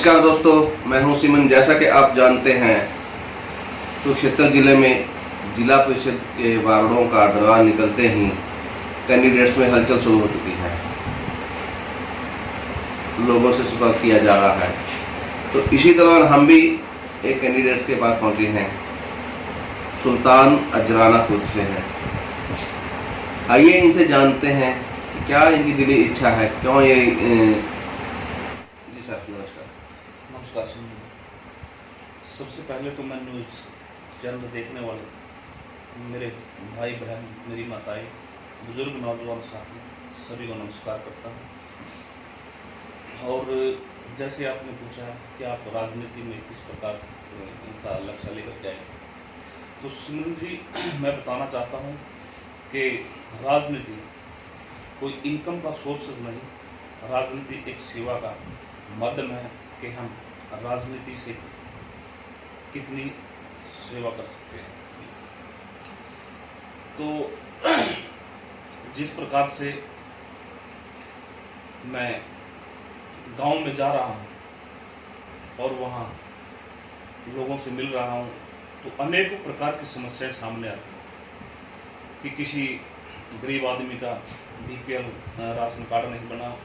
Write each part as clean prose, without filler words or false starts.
नमस्कार दोस्तों, मैं हूं सिमन। जैसा कि आप जानते हैं कुरुक्षेत्र जिले में जिला परिषद के वार्डों का दौरान निकलते ही कैंडिडेट्स में हलचल शुरू हो चुकी है। लोगों से संपर्क किया जा रहा है, तो इसी दौरान हम भी एक कैंडिडेट के पास पहुंचे हैं। सुल्तान अजराना खुद से हैं। आइए इनसे जानते हैं कि क्या इनकी दिली इच्छा है, क्यों ये जी सर नमस्कार। नमस्कार सिंह। सबसे पहले तो मैं न्यूज़ चैनल देखने वाले मेरे भाई बहन, मेरी माताएं, बुजुर्ग, नौजवान साथी सभी को नमस्कार करता हूँ। और जैसे आपने पूछा कि आप राजनीति में किस प्रकार का लक्ष्य लेकर जाए, तो सिमरन जी मैं बताना चाहता हूँ कि राजनीति कोई इनकम का सोर्स नहीं, राजनीति एक सेवा का माध्यम है कि हम राजनीति से कितनी सेवा कर सकते हैं। तो जिस प्रकार से मैं गांव में जा रहा हूं और वहां लोगों से मिल रहा हूं, तो अनेकों प्रकार की समस्याएं सामने आती हैं कि किसी गरीब आदमी का बीपीएल राशन कार्ड नहीं बना,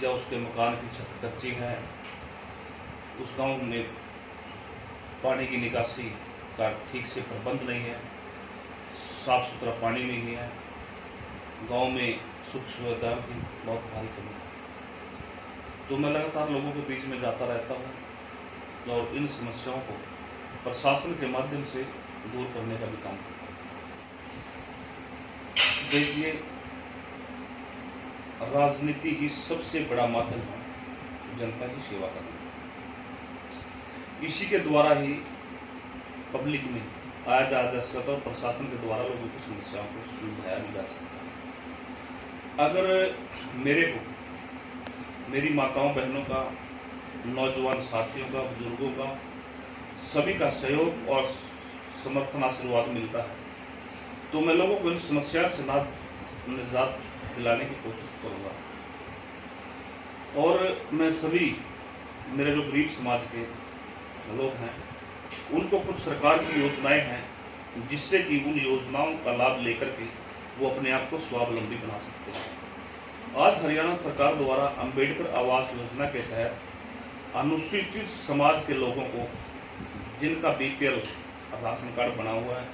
या उसके मकान की छत कच्ची है, उस गांव में पानी की निकासी का ठीक से प्रबंध नहीं है, साफ सुथरा पानी नहीं है, गांव में सुख सुविधाओं की बहुत भारी कमी है। तो मैं लगातार लोगों के बीच में जाता रहता हूँ और इन समस्याओं को प्रशासन के माध्यम से दूर करने का भी काम करता हूँ। देखिए, राजनीति ही सबसे बड़ा माध्यम है जनता की सेवा करना। इसी के द्वारा ही पब्लिक में आया जा सकता और प्रशासन के द्वारा लोगों की समस्याओं को सुलझाया भी जा सकता है। अगर मेरे को मेरी माताओं बहनों का, नौजवान साथियों का, बुजुर्गों का, सभी का सहयोग और समर्थन आशीर्वाद मिलता है, तो मैं लोगों को इन समस्या से निजात दिलाने की कोशिश करूँगा। और मैं सभी मेरे जो गरीब समाज के लोग हैं, उनको कुछ सरकार की योजनाएं हैं जिससे कि उन योजनाओं का लाभ लेकर के वो अपने आप को स्वावलंबी बना सकते हैं। आज हरियाणा सरकार द्वारा अंबेडकर आवास योजना के तहत अनुसूचित समाज के लोगों को, जिनका बीपीएल राशन कार्ड बना हुआ है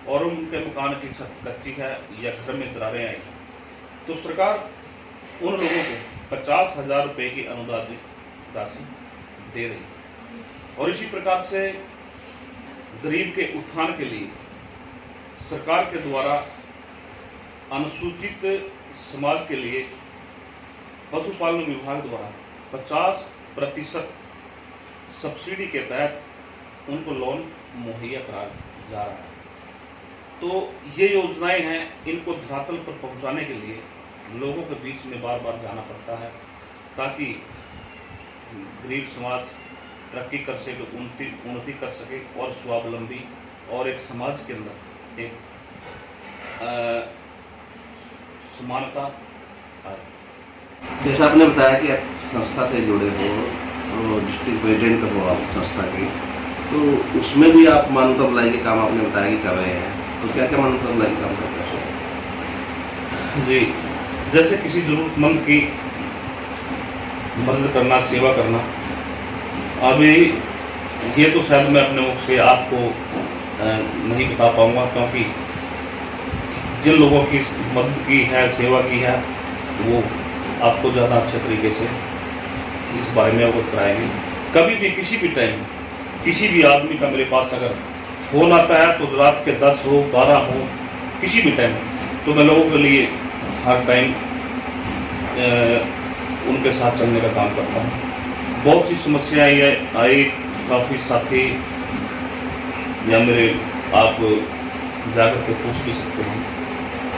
और उनके मकान की छत कच्ची है या घर में दरारें आई, तो सरकार उन लोगों को 50,000 रुपये की अनुदानित राशि दे रही है। और इसी प्रकार से गरीब के उत्थान के लिए सरकार के द्वारा अनुसूचित समाज के लिए पशुपालन विभाग द्वारा 50% सब्सिडी के तहत उनको लोन मुहैया कराया जा रहा है। तो ये योजनाएं हैं, इनको धरातल पर पहुंचाने के लिए लोगों के बीच में बार बार जाना पड़ता है, ताकि गरीब समाज तरक्की कर सके, उन्नति कर सके और स्वावलंबी और एक समाज के अंदर एक समानता आए। जैसा आपने बताया कि आप संस्था से जुड़े हो, तो डिस्ट्रिक्ट प्रेसिडेंट हो आप संस्था के, तो उसमें भी आप मानवता भलाई के काम आपने बताया कि कर रहे हैं, तो क्या क्या मानवता भलाई के काम करते हैं? जी, जैसे किसी जरूरतमंद की मदद करना, सेवा करना। अभी ये तो शायद मैं अपने मुख से आपको नहीं बता पाऊंगा, क्योंकि जिन लोगों की मदद की है, सेवा की है, वो आपको ज़्यादा अच्छे तरीके से इस बारे में अवगत कराएंगे। कभी भी किसी भी टाइम किसी भी आदमी का मेरे पास अगर फ़ोन आता है, तो रात के 10 हो, 12 हो, किसी भी टाइम, तो मैं लोगों के लिए हर टाइम उनके साथ चलने का काम करता हूँ। बहुत सी समस्याएं आई, काफ़ी साथी या मेरे आप जाकर के पूछ भी सकते हैं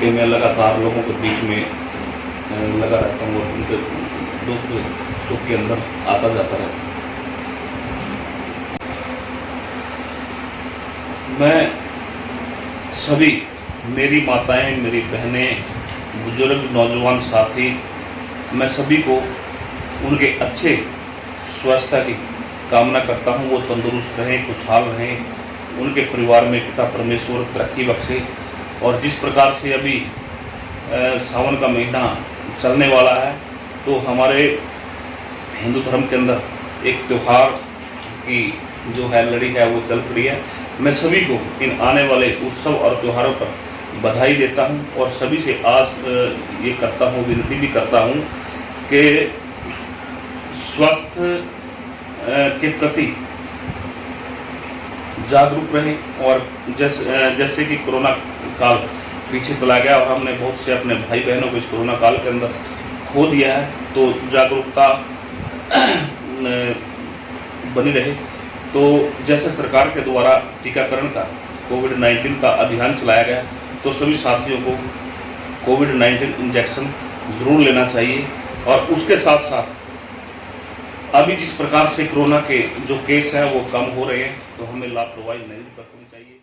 कि मैं लगातार लोगों के बीच में लगा रहता हूँ और उनके दुख सुख के अंदर आता जाता रहता हूँ। मैं सभी, मेरी माताएं, मेरी बहनें, बुजुर्ग, नौजवान साथी, मैं सभी को उनके अच्छे स्वास्थ्य की कामना करता हूँ, वो तंदुरुस्त रहें, खुशहाल रहें, उनके परिवार में पिता परमेश्वर तरक्की बख्शे। और जिस प्रकार से अभी सावन का महीना चलने वाला है, तो हमारे हिंदू धर्म के अंदर एक त्यौहार की जो है लड़ी है वो चल पड़ी है। मैं सभी को इन आने वाले उत्सव और त्योहारों पर बधाई देता हूं और सभी से आस ये करता हूं, विनती भी करता हूं कि स्वास्थ्य के प्रति जागरूक रहें। और जैसे कि कोरोना काल पीछे चला गया और हमने बहुत से अपने भाई बहनों को इस कोरोना काल के अंदर खो दिया है, तो जागरूकता बनी रहे। तो जैसे सरकार के द्वारा टीकाकरण का कोविड-19 का अभियान चलाया गया, तो सभी साथियों को कोविड-19 इंजेक्शन ज़रूर लेना चाहिए। और उसके साथ साथ अभी जिस प्रकार से कोरोना के जो केस हैं वो कम हो रहे हैं, तो हमें लापरवाही नहीं बरतनी चाहिए।